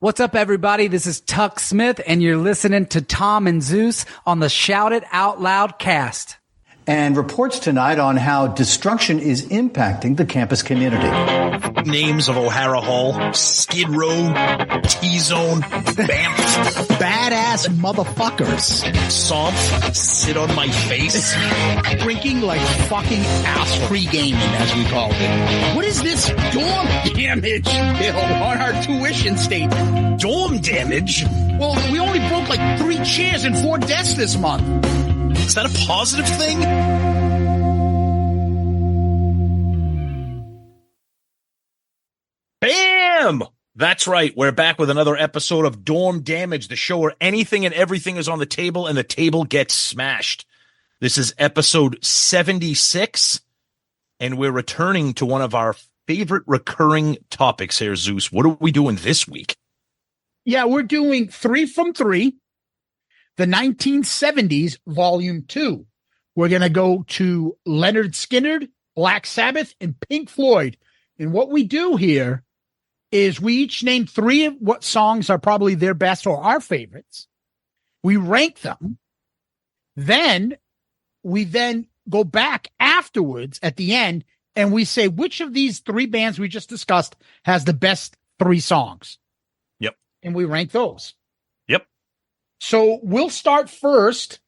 What's up, everybody? This is Tuck Smith, and you're listening to Tom and Zeus on the Shout It Out Loud cast. And reports tonight on how destruction is impacting the campus community. Names of O'Hara Hall, Skid Row, T-Zone, Banff. Badass motherfuckers. Somph, sit on my face. Drinking like fucking ass pre-gaming, as we call it. What is this dorm damage bill on our tuition statement? Dorm damage? Well, we only broke like 3 chairs and 4 desks this month. Is that a positive thing? Bam! That's right. We're back with another episode of Dorm Damage, the show where anything and everything is on the table and the table gets smashed. This is episode 76, and we're returning to one of our favorite recurring topics here, Zeus. What are we doing this week? Yeah, we're doing 3 from 3. The 1970s, Volume 2. We're going to go to Lynyrd Skynyrd, Black Sabbath, and Pink Floyd. And what we do here is we each name 3 of what songs are probably their best or our favorites. We rank them. Then we go back afterwards at the end, and we say which of these 3 bands we just discussed has the best 3 songs. Yep. And we rank those. Yep. So we'll start first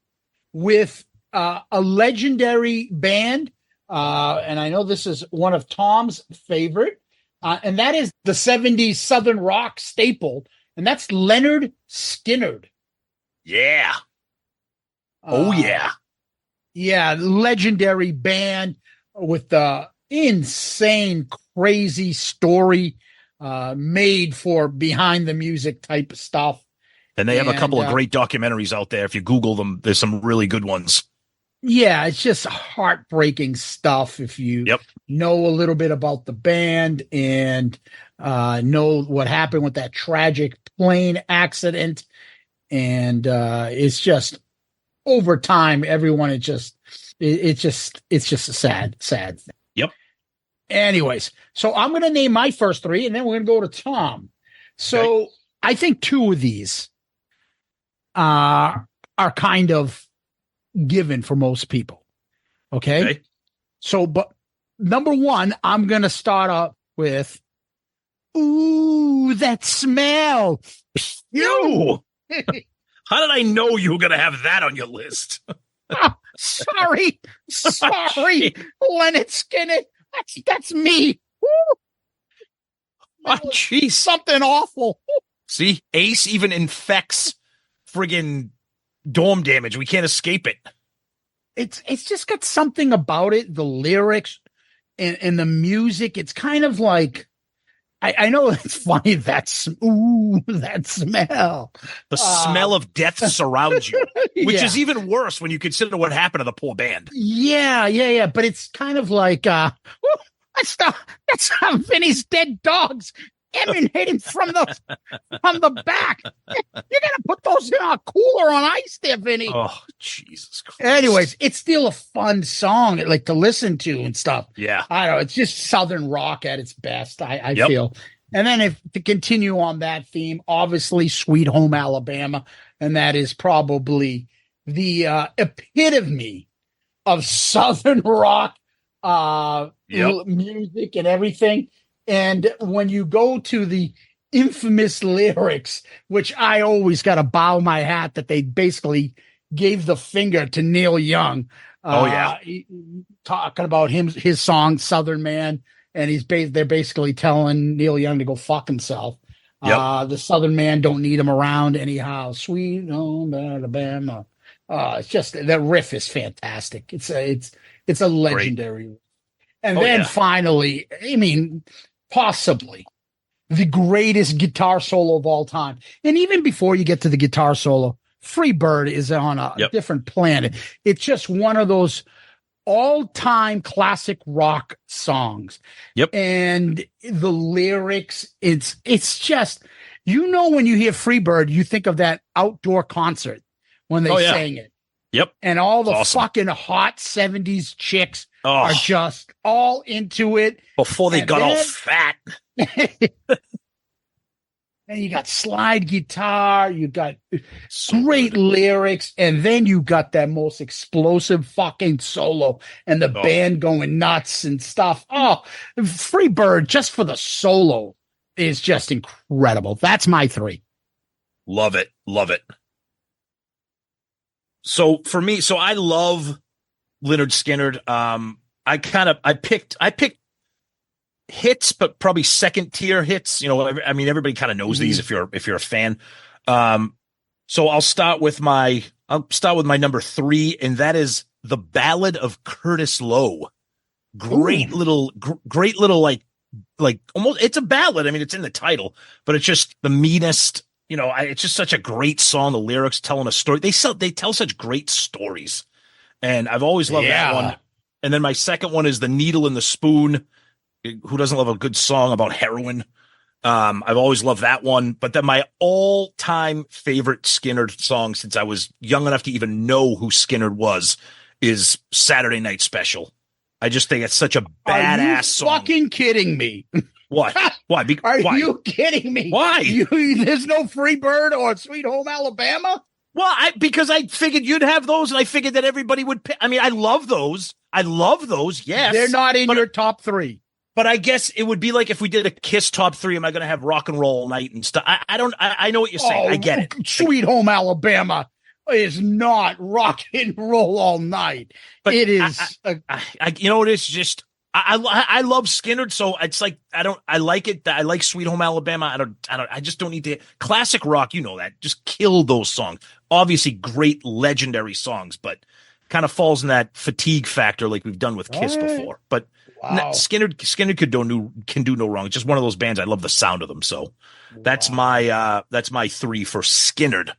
with a legendary band, and I know this is one of Tom's favorite, and that is the 70s Southern rock staple, and that's Lynyrd Skynyrd. Yeah. Yeah. Yeah, legendary band with the insane, crazy story made for behind the music type of stuff. And they have a couple of great documentaries out there. If you Google them, there's some really good ones. Yeah, it's just heartbreaking stuff if you know a little bit about the band and know what happened with that tragic plane accident. And it's just over time, everyone it's just a sad thing. Yep. Anyways, so I'm going to name my first 3 and then we're going to go to Tom. So I think 2 of these are kind of given for most people. Okay. So, but number 1, I'm going to start up with, ooh, that smell. You. How did I know you were going to have that on your list? Oh, sorry, Lynyrd Skynyrd. That's me. Woo. Oh, jeez. Something awful. See, Ace even infects friggin' Dorm Damage. We can't escape it. It's just got something about it. The lyrics and the music. It's kind of like, I know it's funny. That smell. The smell of death surrounds you, which is even worse when you consider what happened to the poor band. Yeah. But it's kind of like, that's Vinny's dead dogs emanating from the back. You're gonna put those in a cooler on ice there, Vinny. Oh, Jesus Christ. Anyways, it's still a fun song, like to listen to and stuff. Yeah. I don't know. It's just Southern rock at its best, I feel. And then to continue on that theme, obviously Sweet Home Alabama. And that is probably the epitome of Southern rock music and everything. And when you go to the infamous lyrics, which I always got to bow my hat that they basically gave the finger to Neil Young. Talking about his song Southern Man, and they're basically telling Neil Young to go fuck himself. The Southern Man don't need him around anyhow. Sweet Home Alabama. It's just, that riff is fantastic. It's a legendary. Great. And then finally, I mean, possibly the greatest guitar solo of all time. And even before you get to the guitar solo, Free Bird is on a different planet. It's just one of those all-time classic rock songs. And the lyrics, it's just, when you hear Free Bird, you think of that outdoor concert when they sang it. And all the fucking hot 70s chicks are just all into it. Before they got all fat. And you got slide guitar, you got So great good. lyrics, and then you got that most explosive fucking solo and the band going nuts and stuff. Oh, Free Bird, just for the solo, is just incredible. That's my 3. Love it. Love it. So for me, I love Lynyrd Skynyrd. I picked hits, but probably second tier hits. You know, I mean, everybody kind of knows these if you're a fan. So I'll start with my number 3, and that is The Ballad of Curtis Lowe. Great little like almost, it's a ballad. I mean, it's in the title, but it's just the meanest. You know, it's just such a great song. The lyrics telling a story. They tell such great stories, and I've always loved that one. And then my second one is The Needle and the Spoon. Who doesn't love a good song about heroin? I've always loved that one. But then my all-time favorite Skynyrd song, since I was young enough to even know who Skynyrd was, is Saturday Night Special. I just think it's such a badass song. Are you fucking kidding me? What? Why? Are you kidding me? Why? There's no Free Bird or Sweet Home Alabama? Well, because I figured you'd have those, and I figured that everybody would pick. I mean, I love those. Yes. They're not in your top 3. But I guess it would be like if we did a Kiss top 3, am I going to have Rock and Roll All Night and stuff? I know what you're saying. I get it. Sweet Home Alabama is not Rock and Roll All Night. But it is. You know, it's just, I love Skynyrd, so it's like, I like it. I like Sweet Home Alabama. I just don't need to. Classic rock, you know that. Just kill those songs. Obviously, great, legendary songs, but kind of falls in that fatigue factor like we've done with Kiss before. But wow. Skynyrd can do no wrong. It's just one of those bands. I love the sound of them. So that's my 3 for Skynyrd.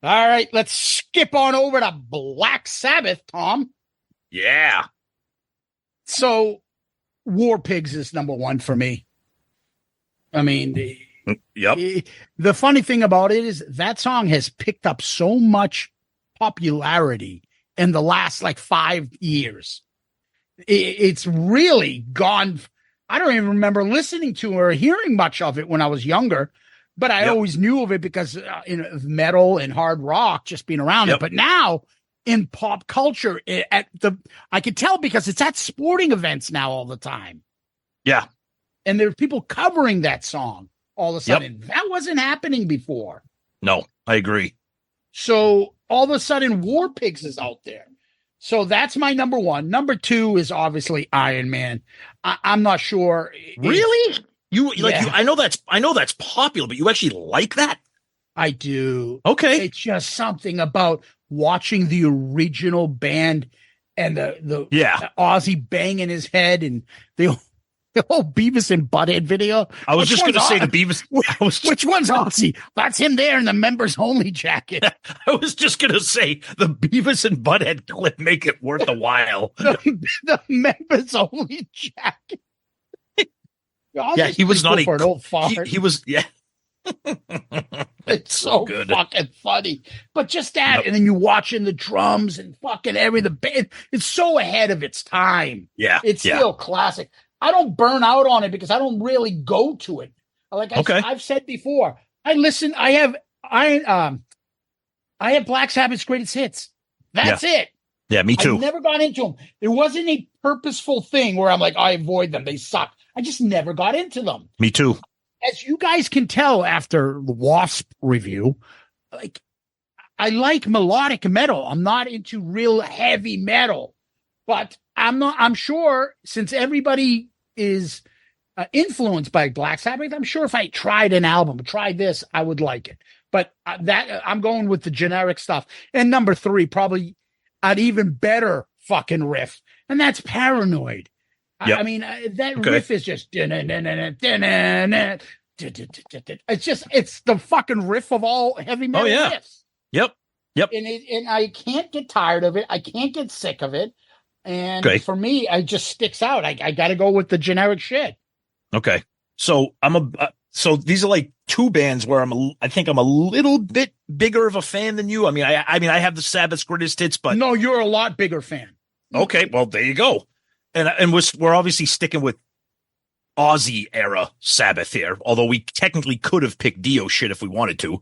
All right, let's skip on over to Black Sabbath, Tom. Yeah. So War Pigs is number 1 for me. I mean, the funny thing about it is that song has picked up so much popularity in the last 5 years. It's really gone. I don't even remember listening to or hearing much of it when I was younger, but I always knew of it because of metal and hard rock, just being around it. But now in pop culture, I could tell because it's at sporting events now all the time. Yeah. And there are people covering that song all of a sudden. That wasn't happening before. No, I agree. So all of a sudden War Pigs is out there. So that's my number 1. Number 2 is obviously Iron Man. I'm not sure. Really? I know that's popular, but you actually like that? I do. Okay. It's just something about watching the original band and the Ozzy banging his head and the whole Beavis and Butthead video. I was just going to say the Beavis. Which one's Ozzy? That's him there in the members only jacket. I was just going to say the Beavis and Butthead clip make it worth a while. the members only jacket. He was not for an old fart. He was, It's so good. Fucking funny. But just that, and then you watching the drums and fucking everything. The band, it's so ahead of its time. Yeah. It's still classic. I don't burn out on it because I don't really go to it. I've said before, I have Black Sabbath's greatest hits. That's it. Yeah, me too. I never got into them. There wasn't a purposeful thing where I'm like, I avoid them. They suck. I just never got into them. Me too. As you guys can tell after the Wasp review, I like melodic metal. I'm not into real heavy metal, but I'm sure since everybody is influenced by Black Sabbath, I'm sure if I tried an album, tried this, I would like it. But I'm going with the generic stuff. And number 3, probably an even better fucking riff, and that's Paranoid. Yep. I mean, that riff is just it's the fucking riff of all heavy metal riffs. Yep. And I can't get tired of it. I can't get sick of it. And for me, it just sticks out. I got to go with the generic shit. Okay. So so these are like 2 bands where I think I'm a little bit bigger of a fan than you. I mean, I have the Sabbath's greatest hits, but no, you're a lot bigger fan. Okay. Well, there you go. And we're obviously sticking with Ozzy era Sabbath here, although we technically could have picked Dio shit if we wanted to.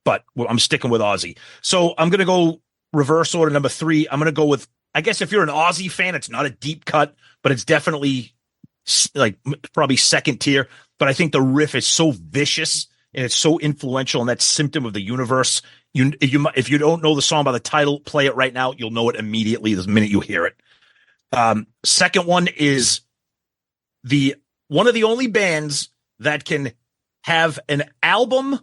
But I'm sticking with Ozzy. So I'm going to go reverse order number 3. I'm going to go with, I guess if you're an Ozzy fan, it's not a deep cut, but it's definitely like probably second tier. But I think the riff is so vicious and it's so influential, and that Symptom of the Universe. If you don't know the song by the title, play it right now. You'll know it immediately the minute you hear it. Second one is one of the only bands that can have an album,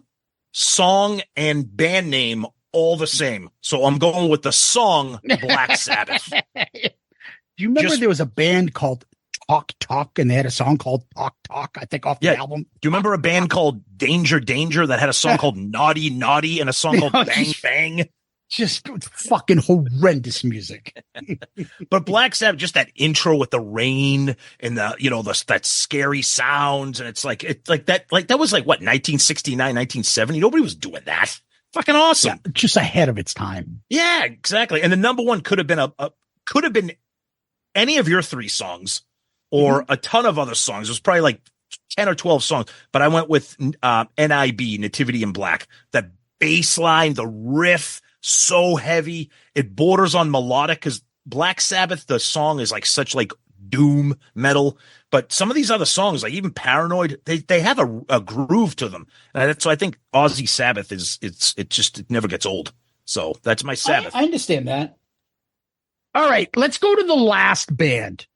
song, and band name all the same. So I'm going with the song Black Sabbath. Do you remember there was a band called Talk, and they had a song called Talk, I think, off the album? Do you remember a band called Danger that had a song called Naughty and a song called Bang Bang? Just fucking horrendous music. But Black Sabbath, just that intro with the rain and that scary sounds, and that was like what, 1969, 1970? Nobody was doing that. Fucking awesome. Yeah, just ahead of its time. Yeah, exactly. And the number one could have been any of your 3 songs or a ton of other songs. It was probably like 10 or 12 songs, but I went with NIB, Nativity in Black. That bass line, the riff, so heavy. It borders on melodic, because Black Sabbath, the song is like such like doom metal, but some of these other songs, like even Paranoid, they have a groove to them. So I think Ozzy Sabbath it never gets old. So that's my Sabbath. I understand that. All right, let's go to the last band.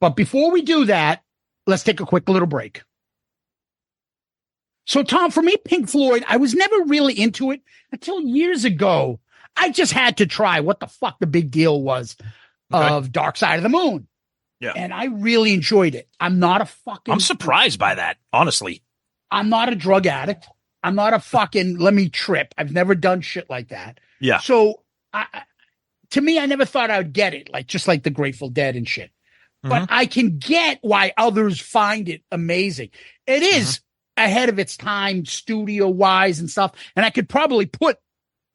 But before we do that, let's take a quick little break. So, Tom, for me, Pink Floyd, I was never really into it until years ago. I just had to try what the fuck the big deal was of Dark Side of the Moon. Yeah. And I really enjoyed it. I'm surprised by that, honestly. I'm not a drug addict. I'm not a fucking let me trip. I've never done shit like that. Yeah. So, to me, I never thought I would get it, just like the Grateful Dead and shit. But I can get why others find it amazing. It is ahead of its time, studio wise and stuff. And I could probably put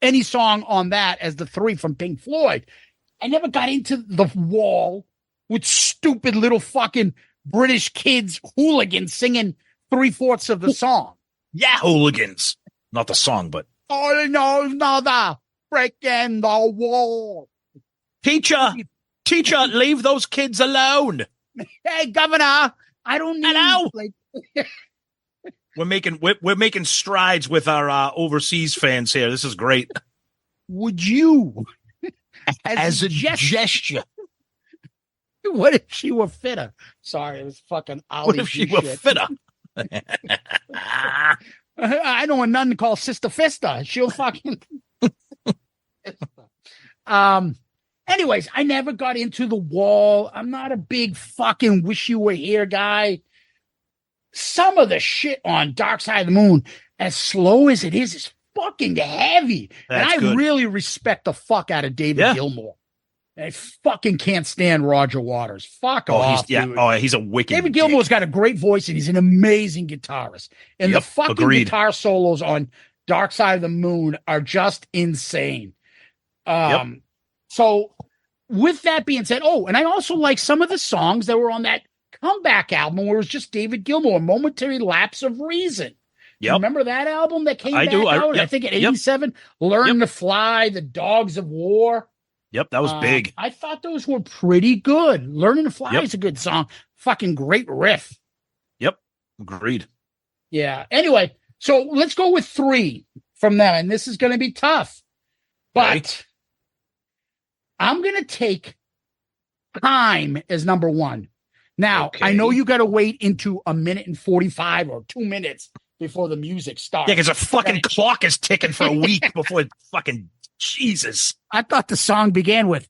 any song on that as the 3 from Pink Floyd. I never got into The Wall with stupid little fucking British kids, hooligans singing 3/4 of the song. Yeah, hooligans. Not the song, but. All I know is another breaking the wall. Teacher, leave those kids alone. Hey, Governor, I don't need. Hello. We're making strides with our overseas fans here. This is great. Would you, as a gesture? What if she were fitter? Sorry, it was fucking Ollie. What if she were fitter? I know a nun called Sister Fista. She'll fucking. Anyways, I never got into The Wall. I'm not a big fucking Wish You Were Here guy. Some of the shit on Dark Side of the Moon, as slow as it is fucking heavy. That's and I good. really respect the fuck out of David Gilmour. I fucking can't stand Roger Waters. Fuck off, dude. He's a wicked David Gilmour's got a great voice, and he's an amazing guitarist. And the fucking guitar solos on Dark Side of the Moon are just insane. So with that being said, and I also like some of the songs that were on that comeback album where it was just David Gilmour, Momentary Lapse of Reason. Yep. Remember that album that came back out? I think in 87, Learn to Fly, The Dogs of War. Yep, that was big. I thought those were pretty good. Learning to Fly is a good song. Fucking great riff. Yep, agreed. Yeah. Anyway, so let's go with 3 from them, and this is going to be tough. But I'm going to take Time as number 1. Now, I know you got to wait into 1 minute and 45 or 2 minutes before the music starts. Yeah, because the fucking clock is ticking for a week before fucking Jesus. I thought the song began with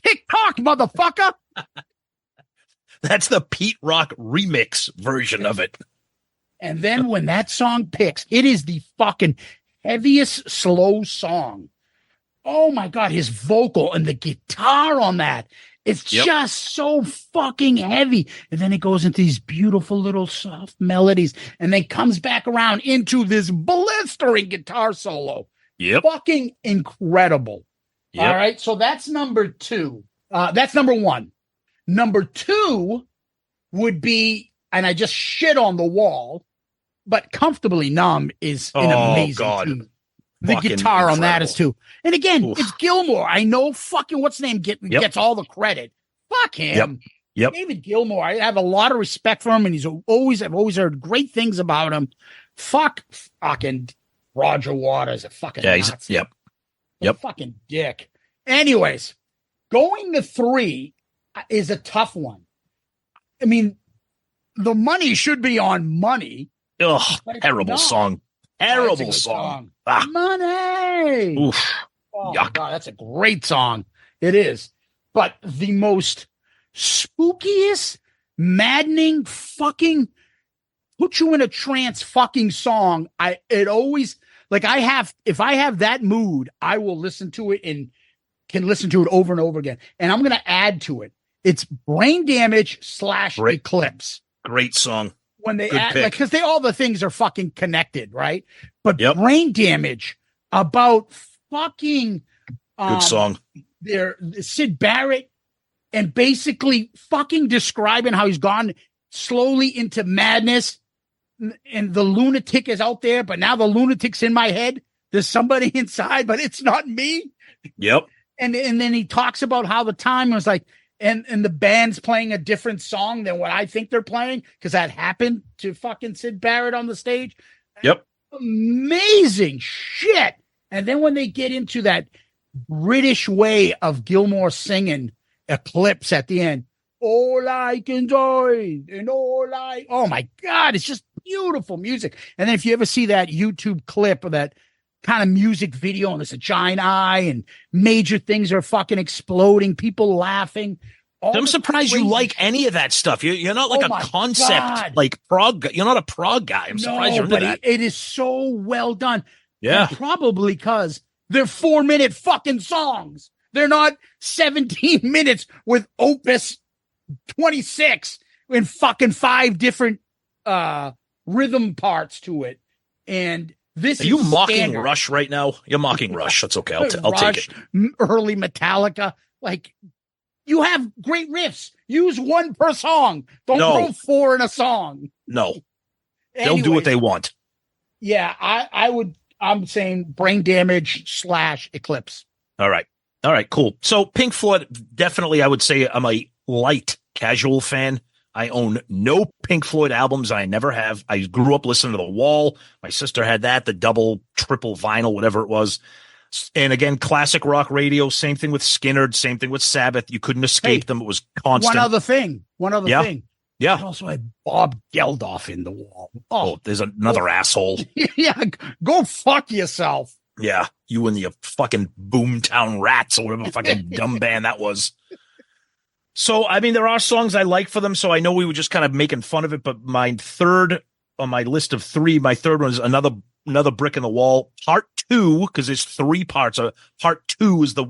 tick-tock, motherfucker. That's the Pete Rock remix version of it. And then when that song picks, it is the fucking heaviest slow song. Oh my God, his vocal and the guitar on that. It's just so fucking heavy. And then it goes into these beautiful little soft melodies and then comes back around into this blistering guitar solo. Yep. Fucking incredible. Yep. All right. So that's number 2. That's number 1. Number 2 would be and I just shit on the wall. But Comfortably Numb is an amazing tune. The Fucking guitar on that incredible. is too. And again, Oof. it's Gilmour. I know fucking what's name gets all the credit. Fuck him. Yep. David Gilmour. I have a lot of respect for him, and I've always heard great things about him. Fuck fucking Roger Waters, a fucking Nazi. Yep. Fucking dick. Anyways, going to 3 is a tough one. I mean, the money should be on Money. Ugh, terrible song. Terrible song. Ah. Money. Oof. Oh Yuck. my God, that's a great song. It is. But the most spookiest, maddening, fucking put you in a trance fucking song. If I have that mood, I will listen to it and can listen to it over and over again. And I'm going to add to it. It's Brain Damage / Eclipse. Great song. When they Good add, pick. because all the things are fucking connected, right? But Yep. Brain Damage about fucking Good song. Sid Barrett, and basically fucking describing how he's gone slowly into madness, and the lunatic is out there, but now the lunatic's in my head. There's somebody inside, but it's not me. Yep. And then he talks about how the time was like, and the band's playing a different song than what I think they're playing, because that happened to fucking Sid Barrett on the stage. Yep. Amazing shit. And then when they get into that British way of Gilmour singing Eclipse at the end, all I can do, and oh my God, it's just beautiful music. And then if you ever see that YouTube clip of that kind of music video, and there's a giant eye and major things are fucking exploding, people laughing. I'm surprised you like any of that stuff. You're not like a concept, like prog. You're not a prog guy. I'm surprised you're into that. It is so well done. Yeah. And probably because they're 4-minute fucking songs. They're not 17 minutes with Opus 26 and fucking 5 different rhythm parts to it. And this Are you mocking standard. Rush right now? You're mocking Rush. That's okay. I'll take it. Early Metallica. Like, you have great riffs. Use 1 per song. Don't throw 4 in a song. No. They'll do what they want. Yeah, I'm saying Brain Damage / Eclipse. All right, cool. So Pink Floyd, definitely I would say I'm a light casual fan. I own no Pink Floyd albums. I never have. I grew up listening to The Wall. My sister had that, the double, triple vinyl, whatever it was. And again, classic rock radio. Same thing with Skynyrd. Same thing with Sabbath. You couldn't escape them. It was constant. One other thing. Yeah. I also had Bob Geldof in The Wall. Oh, there's another asshole. Yeah, go fuck yourself. Yeah, you and the fucking Boomtown Rats or whatever fucking dumb band that was. So, I mean, there are songs I like for them, so I know we were just kind of making fun of it, but my third on my list of 3, my third one is another brick in the wall, part 2, because there's 3 parts. Part 2 is the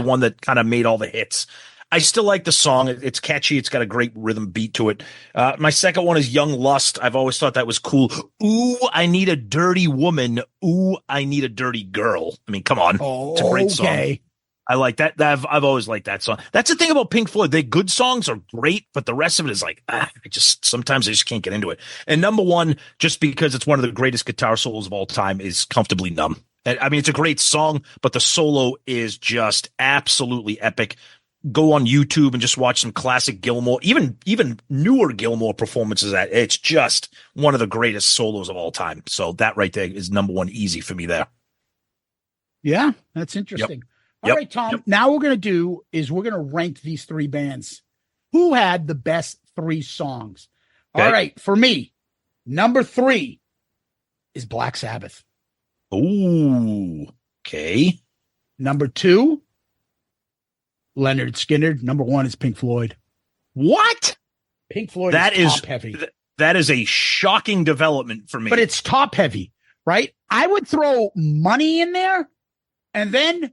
one that kind of made all the hits. I still like the song. It's catchy. It's got a great rhythm beat to it. My second one is Young Lust. I've always thought that was cool. Ooh, I need a dirty woman. Ooh, I need a dirty girl. I mean, come on. It's a great song. I like that. I've always liked that song. That's the thing about Pink Floyd. They good songs are great, but the rest of it is like, sometimes I just can't get into it. And number 1, just because it's one of the greatest guitar solos of all time, is Comfortably Numb. I mean, it's a great song, but the solo is just absolutely epic. Go on YouTube and just watch some classic Gilmour, even newer Gilmour performances. It's just one of the greatest solos of all time. So that right there is number 1 easy for me there. Yeah, that's interesting. All right, Tom. Now what we're going to do is we're going to rank these 3 bands. Who had the best 3 songs? Okay. All right, for me, number 3 is Black Sabbath. Ooh, okay. Number 2, Lynyrd Skynyrd. Number 1 is Pink Floyd. What? Pink Floyd is top heavy. That is a shocking development for me. But it's top heavy, right? I would throw Money in there, and then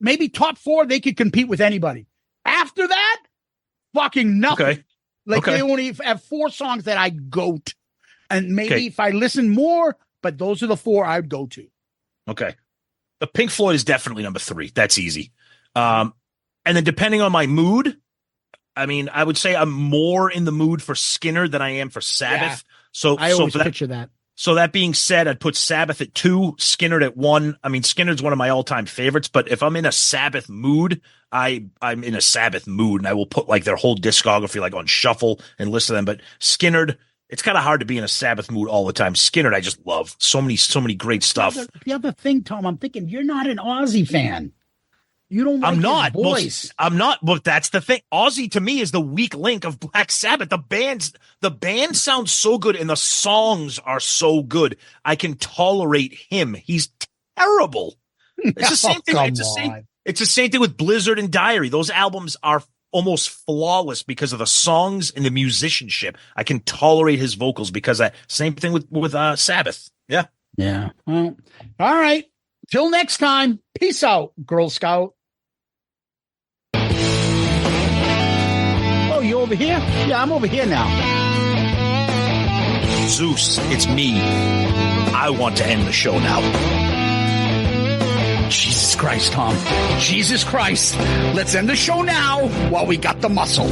maybe top 4, they could compete with anybody. After that, fucking nothing. Okay. They only have 4 songs that I go to. And maybe if I listen more, but those are the 4 I would go to. Okay. The Pink Floyd is definitely number 3. That's easy. And then depending on my mood, I mean, I would say I'm more in the mood for Skynyrd than I am for Sabbath. So I always for that, picture that. So that being said, I'd put Sabbath at 2, Skynyrd at 1. I mean, Skynyrd's one of my all-time favorites, but if I'm in a Sabbath mood, I'm in a Sabbath mood, and I will put like their whole discography like on shuffle and listen to them. But Skynyrd, it's kind of hard to be in a Sabbath mood all the time. Skynyrd, I just love so many great stuff. The other thing, Tom, I'm thinking you're not an Ozzy fan. You don't like I'm not. his voice. I'm not. But that's the thing. Ozzy to me is the weak link of Black Sabbath. The band sounds so good and the songs are so good. I can tolerate him. He's terrible. It's the same thing. It's the same thing with Blizzard and Diary. Those albums are almost flawless because of the songs and the musicianship. I can tolerate his vocals because same thing with Sabbath. Yeah. Yeah. Well, all right. Till next time. Peace out, Girl Scout. Oh, you over here? Yeah, I'm over here now. Zeus, it's me. I want to end the show now. Jesus Christ, Tom. Jesus Christ. Let's end the show now while we got the muscle.